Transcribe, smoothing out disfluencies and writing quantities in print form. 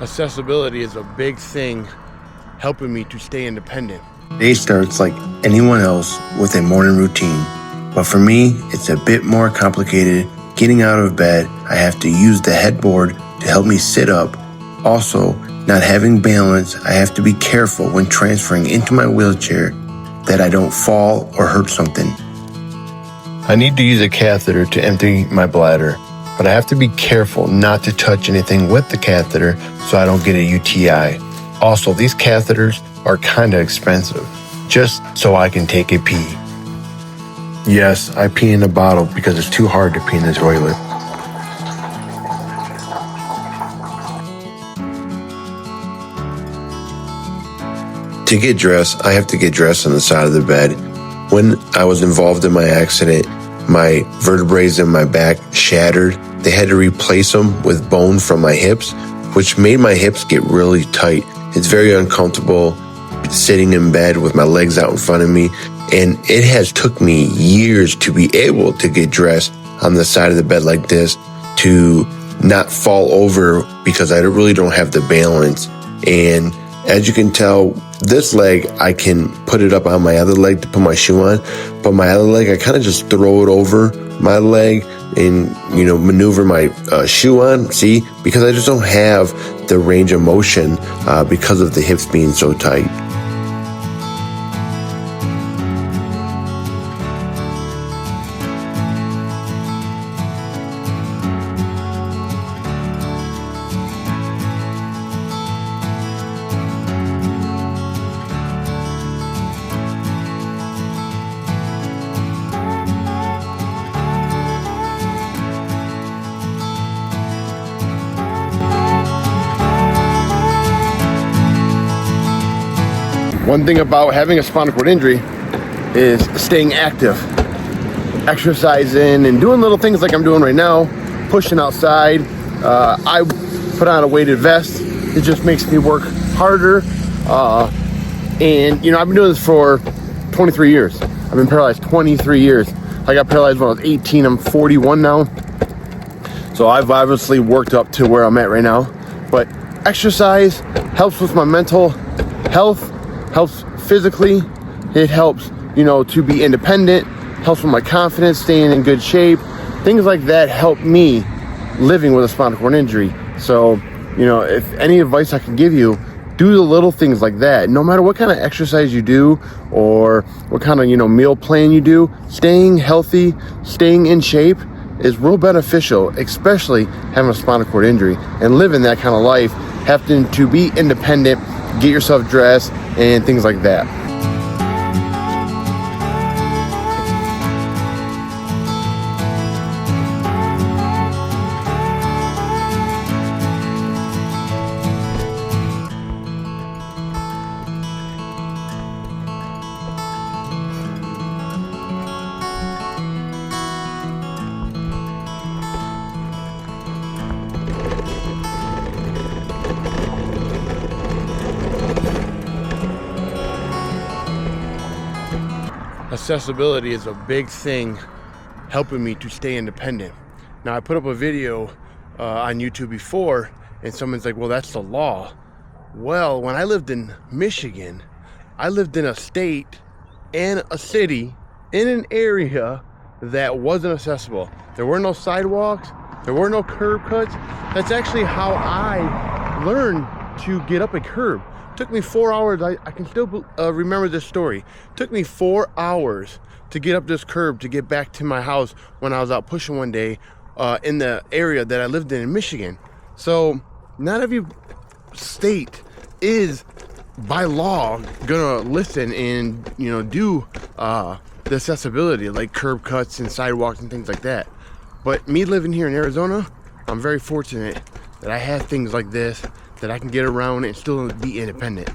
Accessibility is a big thing helping me to stay independent. Day starts like anyone else with a morning routine, but for me, it's a bit more complicated. Getting out of bed, I have to use the headboard to help me sit up. Also, not having balance, I have to be careful when transferring into my wheelchair that I don't fall or hurt something. I need to use a catheter to empty my bladder, but I have to be careful not to touch anything with the catheter so I don't get a UTI. Also, these catheters are kind of expensive, just so I can take a pee. Yes, I pee in a bottle because it's too hard to pee in the toilet. To get dressed, I have to get dressed on the side of the bed. When I was involved in my accident, my vertebrae in my back shattered. They had to replace them with bone from my hips, which made my hips get really tight. It's very uncomfortable sitting in bed with my legs out in front of me, and it has took me years to be able to get dressed on the side of the bed like this to not fall over because I really don't have the balance. And as you can tell, this leg, I can put it up on my other leg to put my shoe on, but my other leg, I kind of just throw it over my leg and, maneuver my shoe on, see? Because I just don't have the range of motion because of the hips being so tight. One thing about having a spinal cord injury is staying active, exercising and doing little things like I'm doing right now, pushing outside. I put on a weighted vest. It just makes me work harder. And I've been doing this for 23 years. I've been paralyzed 23 years. I got paralyzed when I was 18. I'm 41 now. So I've obviously worked up to where I'm at right now. But exercise helps with my mental health, helps physically. It helps, to be independent, helps with my confidence, staying in good shape. Things like that help me living with a spinal cord injury. So, if any advice I can give you, do the little things like that. No matter what kind of exercise you do or what kind of, meal plan you do, staying healthy, staying in shape is real beneficial, especially having a spinal cord injury and living that kind of life, having to be independent, get yourself dressed, and things like that. Accessibility is a big thing helping me to stay independent. Now, I put up a video on YouTube before, and someone's like, well, that's the law. Well, when I lived in Michigan, I lived in a state and a city in an area that wasn't accessible. There were no sidewalks, there were no curb cuts. That's actually how I learned to get up a curb. Took me 4 hours. I can still remember this story. Took me 4 hours to get up this curb to get back to my house when I was out pushing one day in the area that I lived in Michigan. So not every state is by law gonna listen and do the accessibility like curb cuts and sidewalks and things like that. But me living here in Arizona, I'm very fortunate that I have things like this that I can get around and still be independent.